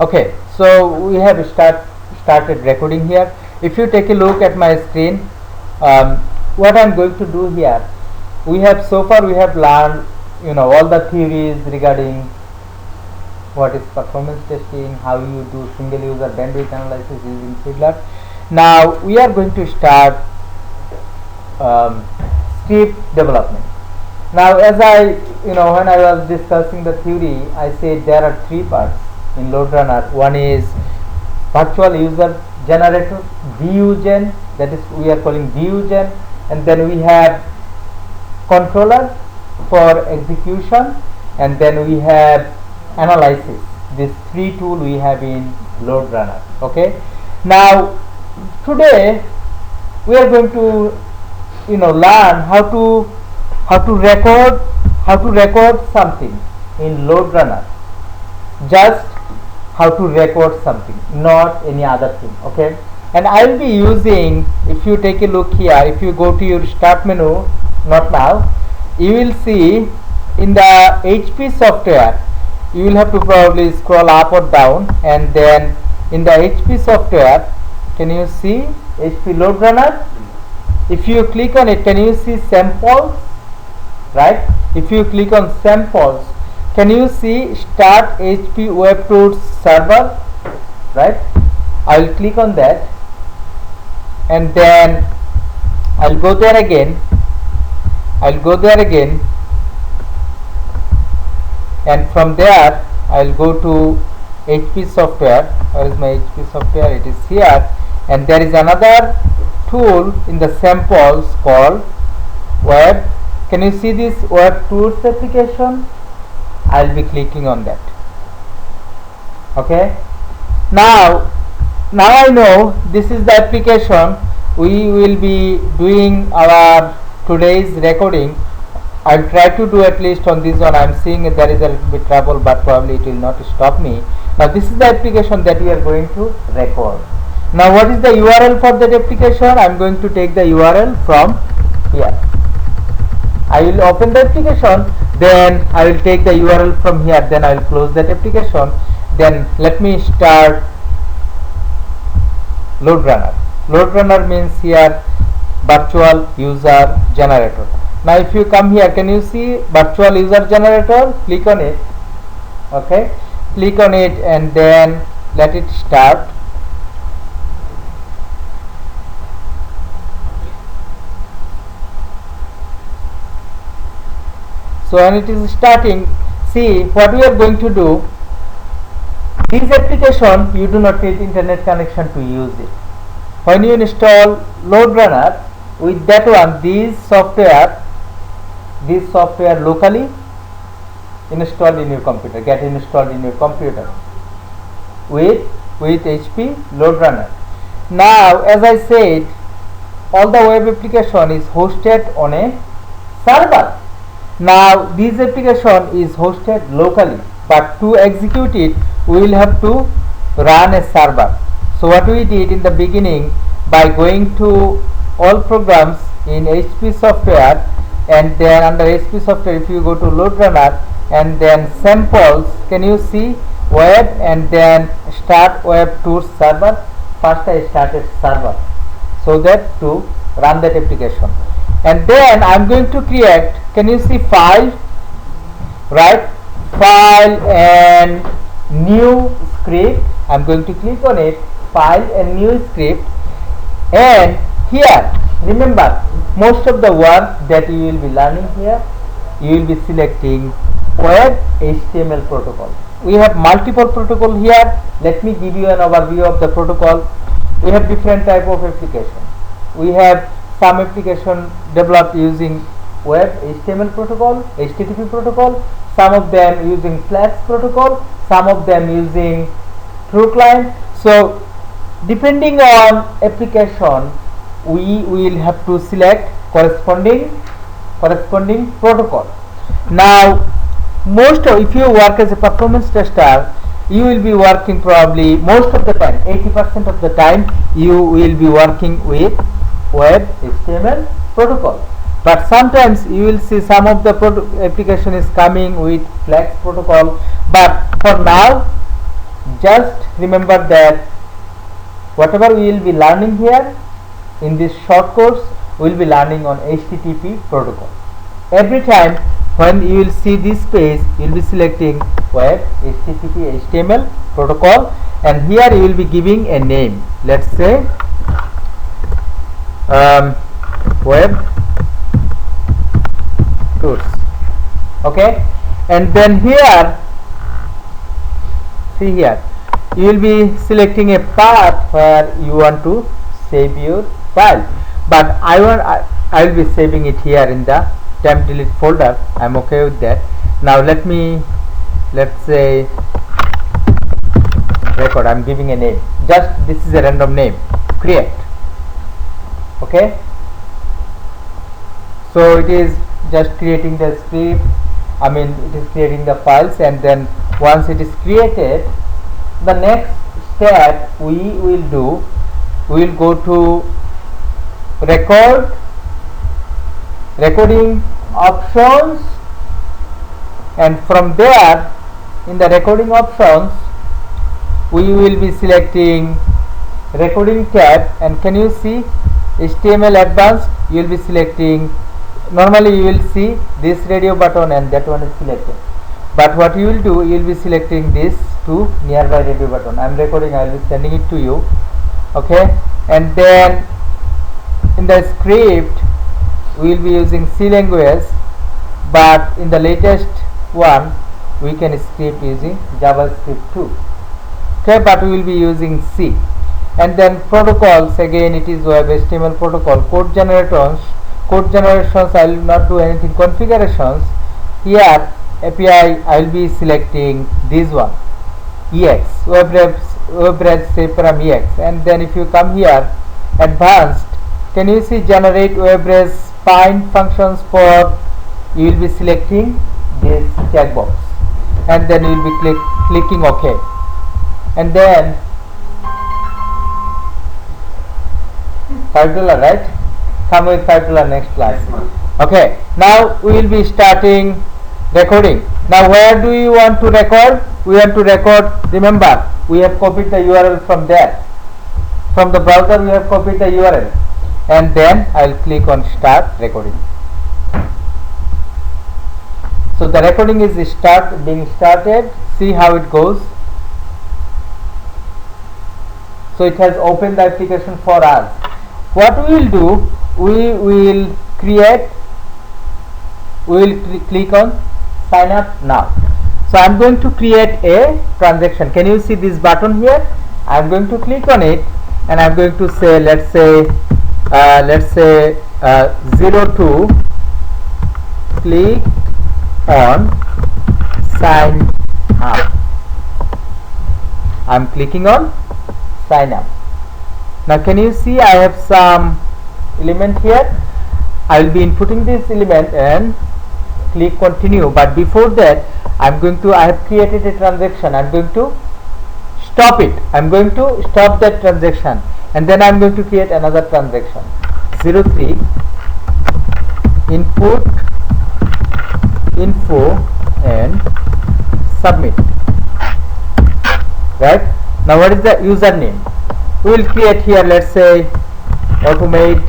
Okay, so we have started recording here. If you take a look at my screen, what I'm going to do here, we have so far we have learned all the theories regarding what is performance testing, how you do single user bandwidth analysis using Fiddler. Now we are going to start script development. Now as I when I was discussing the theory, I said there are three parts in LoadRunner. One is virtual user generator, DUGen, that is we are calling DUGen, and then we have controller for execution, and then we have analysis. These three tools we have in LoadRunner. Okay. Now today we are going to learn how to record something in LoadRunner. Just how to record something, not any other thing. Okay, and I will be using, if you take a look here, if you go to your start menu, not now, you will see in the HP software, you will have to probably scroll up or down, and then in the HP software, can you see HP LoadRunner? If you click on it, can you see samples? Right? If you click on samples, can you see start HP web tools server? Right? I will click on that, and then I'll go there again. And from there I'll go to HP software. Where is my HP software? It is here, and there is another tool in the samples called web. Can you see this web tools application? I'll be clicking on that. Okay, now I know this is the application we will be doing our today's recording. I'll try to do at least on this one. I'm seeing there is a little bit trouble, but probably it will not stop me. Now this is the application that we are going to record. Now what is the URL for that application? I'm going to take the URL from here. I will open the application, then I will take the URL from here, then I will close that application. Then let me start LoadRunner. LoadRunner means here virtual user generator. Now if you come here, can you see virtual user generator? Click on it. Okay, click on it and then let it start. So when it is starting, see what we are going to do. This application, you do not need internet connection to use it. When you install LoadRunner, with that one, this software locally installed in your computer, get installed in your computer with HP LoadRunner. Now as I said, all the web application is hosted on a server. Now this application is hosted locally, but to execute it we will have to run a server. So what we did in the beginning, by going to all programs in HP software, and then under HP software if you go to LoadRunner and then samples, can you see web and then start web tools server. First I started server so that to run that application, and then I'm going to create, can you see file, right? File and new script. I'm going to click on it, file and new script, and here remember most of the work that you will be learning here, you will be selecting web HTML protocol. We have multiple protocol here. Let me give you an overview of the protocol. We have different type of application. We have some application developed using web HTML protocol, HTTP protocol, some of them using Flash protocol, some of them using True Client. So depending on application, we will have to select corresponding protocol. Now if you work as a performance tester, you will be working probably most of the time, 80% of the time you will be working with web HTML protocol, but sometimes you will see some of the application is coming with Flash protocol. But for now Just remember that whatever we will be learning here in this short course, we will be learning on HTTP protocol. Every time when you will see this page, you will be selecting web HTTP HTML protocol, and here you will be giving a name. Let's say web tours. Okay, and then here, see here, you will be selecting a path where you want to save your file, but I will be saving it here in the temp delete folder. I'm okay with that. Now let's say record. I'm giving a name, just this is a random name, create. Okay, so it is just creating the script, it is creating the files, and then once it is created, the next step we will go to recording options, and from there in the recording options we will be selecting recording tab, and can you see HTML advanced, you will be selecting. Normally you will see this radio button and that one is selected, but what you will do, you will be selecting this to nearby radio button. I am recording, I will be sending it to you. Okay, and then in the script we will be using C language, but in the latest one we can script using JavaScript too. Okay, but we will be using C. And then protocols, again it is web HTML protocol. Code generations, I will not do anything. Configurations, here API I will be selecting this one, EX, WebRef save param EX, and then if you come here, advanced, can you see generate WebRef find functions for, you will be selecting this checkbox, and then you will be clicking OK, and then $5, right? Come with $5 next class. Okay, now we will be starting recording. Now where do you want to record? We want to record, remember we have copied the URL from there, from the browser we have copied the URL, and then I will click on start recording. So the recording is being started. See how it goes. So it has opened the application for us. What we will do, we will click on sign up now. So I am going to create a transaction. Can you see this button here? I am going to click on it, and I am going to say, let's say 02, click on sign up. I am clicking on sign up. Now can you see I have some element here? I will be inputting this element and click continue, but before that I have created a transaction. I am going to stop it. I am going to stop that transaction, and then I am going to create another transaction. 03 input info and submit. Right, now what is the username? We will create here, let's say automate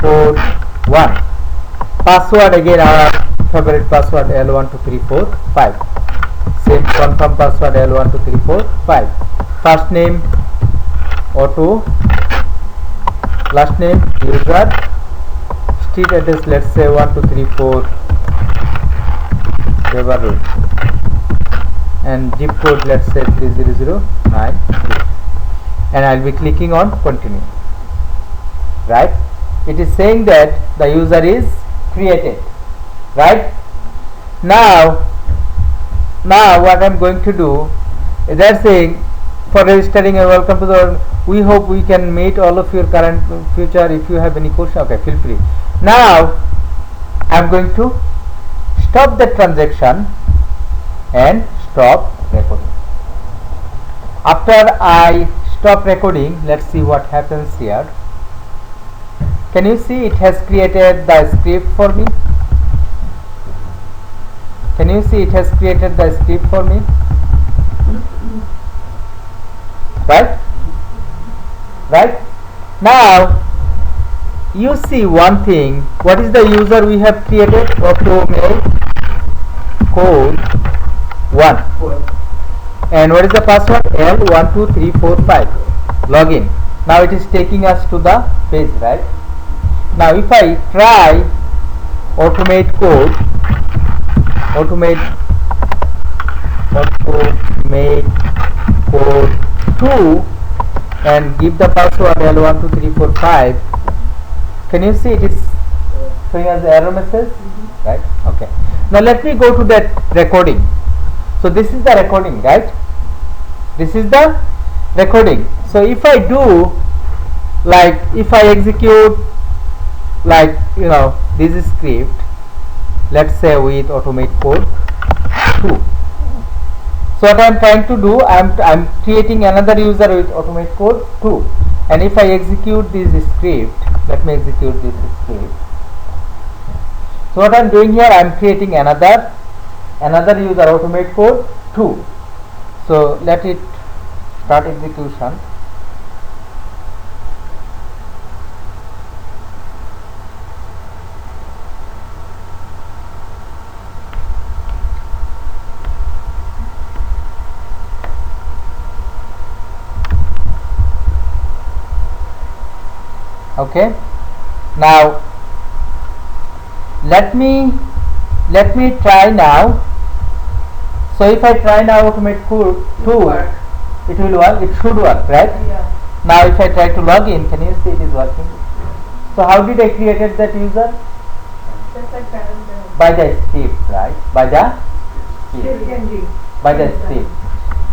code 1. Password, again our favorite password, L12345. Same confirm password, L12345. First name auto, last name user, street address, let's say 1234 River Road, and zip code, let's say 30093, and I will be clicking on continue. Right, it is saying that the user is created. Right, now what I am going to do, they are saying for registering and welcome to the, we hope we can meet all of your current future. If you have any question, okay, feel free. Now I am going to stop the transaction and stop recording. After I stop recording, let's see what happens here. Can you see it has created the script for me? Can you see it has created the script for me? Right? Right? Now you see one thing. What is the user we have created? Automate code 1. And what is the password? L12345. Login. Now it is taking us to the page, right? Now if I try automate code 2 and give the password L12345, can you see it is showing us the error message? Right? Okay. Now let me go to that recording. So this is the recording, right? This is the recording. So if I do, like if I execute, like this script, let's say with automate code 2. So what I am trying to do, I am creating another user with automate code 2, and if I execute this script, let me execute this script. So what I am doing here, I am creating another user automate code 2. So let it start execution. Okay. Now let me try now. So if I try now automate code 2, it will work. It should work, right? Yeah. Now if I try to log in, can you see it is working? So how did I created that user? Just like parameter. By the script, right? By the Script. by the script.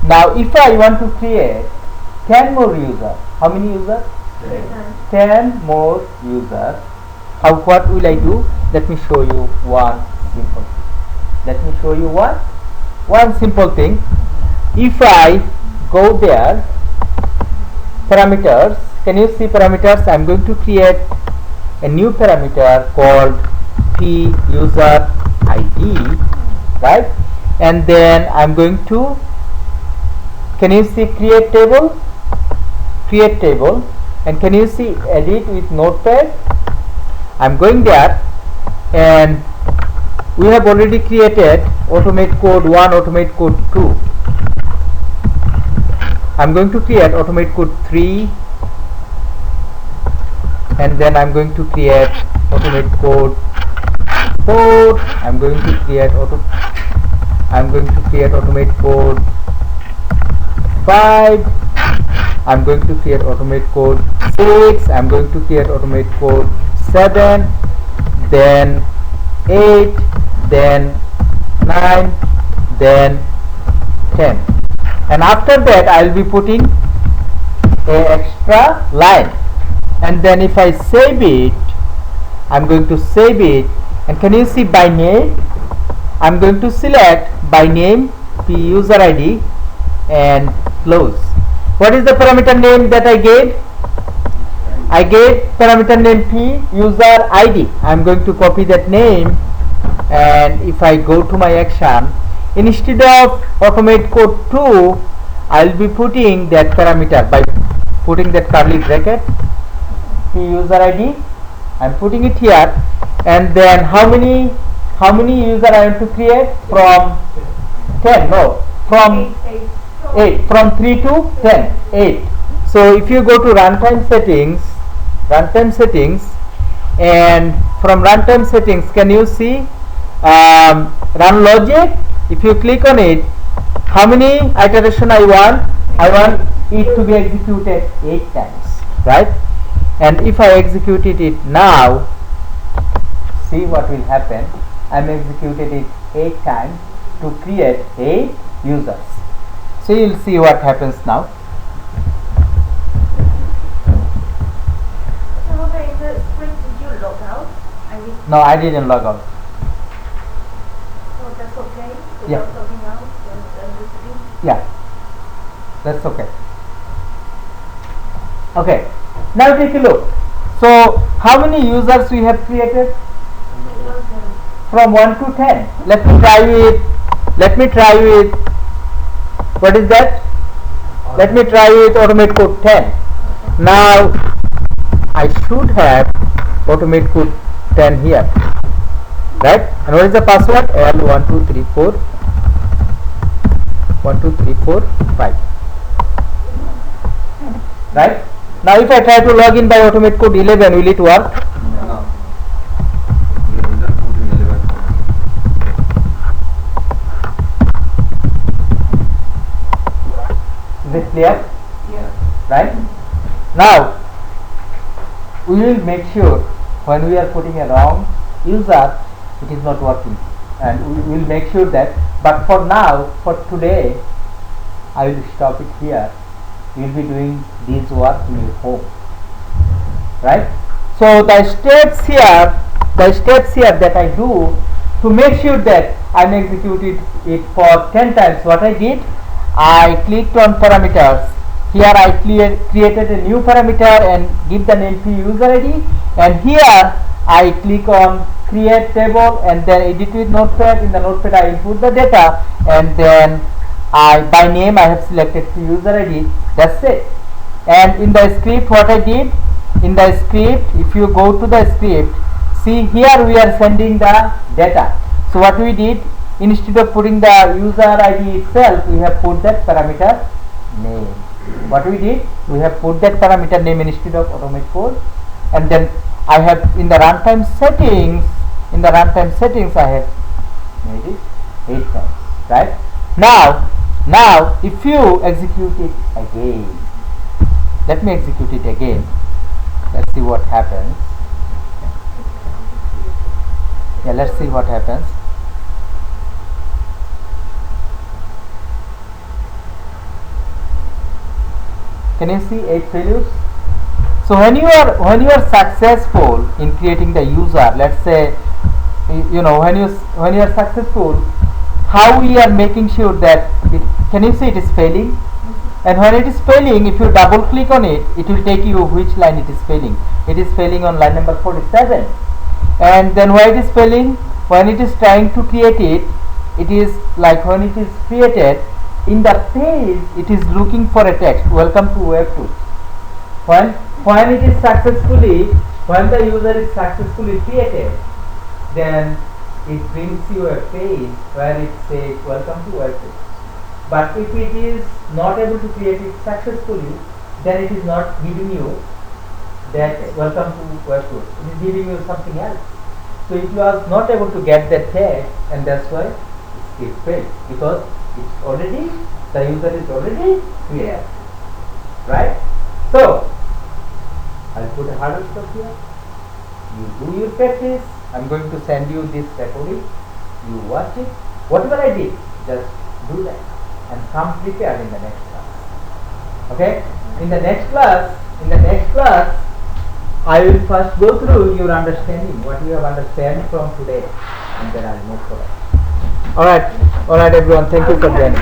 Now if I want to create 10 more users, how many users? 10 more users. What will I do? Let me show you one simple thing. Let me show you one simple thing. If I go there, parameters, can you see parameters? I am going to create a new parameter called p user id, right? And then I am going to, can you see create table, and can you see edit with notepad? I am going there, and we have already created automate code 1, automate code 2. I am going to create automate code 3, and then I am going to create automate code 4. I am going to create automate code 5. I am going to create automate code 6. I am going to create automate code 7, then 8, then 9, then 10. And after that I will be putting a extra line, and then if I save it, I am going to save it, and can you see by name? I am going to select by name p user id and close. What is the parameter name that I gave? I gave parameter name p user id. I am going to copy that name, and if I go to my action, instead of automate code 2, I will be putting that parameter by putting that curly bracket p user id. I am putting it here, and then how many user I want to create? From 10, no, from 8, from 3 to 10, 8. So if you go to runtime settings, and from runtime settings, can you see run logic? If you click on it, how many iteration I want? I want it to be executed 8 times, right? And if I executed it now, see what will happen. I am executed it 8 times to create 8 users. So you will see what happens now. So in the script, did you log out? No, I didn't log out. So that's okay? Yeah. Without logging out and the script? Yeah, that's okay. Okay, now take a look. So how many users we have created? from 1 to 10. Let me try with what is that? Let me try with automate code 10. Now I should have automate code 10 here, right? And what is the password? L1234 1234 5. Right? Now if I try to log in by automate code 11, will it work? No. Is it clear? Yeah. Right? Now we will make sure when we are putting a wrong user, it is not working, and we will make sure that. But for now, for today, I will stop it here. You will be doing this work in your home, right? So the steps here that I do to make sure that I am executed it for 10 times. What I did, I clicked on parameters. Here I created a new parameter and give the name to user ID, and here I click on create table and then edit with notepad. In the notepad I input the data, and then by name I have selected to user ID. That's it. And in the script, what I did, in the script, if you go to the script, see here we are sending the data. So what we did, instead of putting the user ID itself, we have put that parameter name. What we did, we have put that parameter name instead of automate code, and then I have in the runtime settings I have made it 8 times, right? Now if you execute it again, let me execute it again. Let's see what happens. Yeah, let's see what happens. Can you see 8 failures? So when you are successful in creating the user, let's say, you know, when you are successful, how we are making sure that can you see it is failing? And when it is failing, if you double click on it, it will take you which line it is failing. It is failing on line number 47. And then why it is failing? When it is trying to create it, it is like when it is created, in the page it is looking for a text, welcome to web tools. When it is successfully, when the user is successfully created, then it brings you a page where it says welcome to web tools. But if it is not able to create it successfully, then it is not giving you that welcome to web tools. It is giving you something else. So it was not able to get that text, and that's why it failed, because it's already, the user is already here, right? So I'll put a harder stop here. You do your practice. I'm going to send you this recording. You watch it. Whatever I did, just do that and come prepared in the next class. Okay? In the next class, I will first go through your understanding, what you have understand from today, and then I'll move forward. Alright everyone, thank you for joining.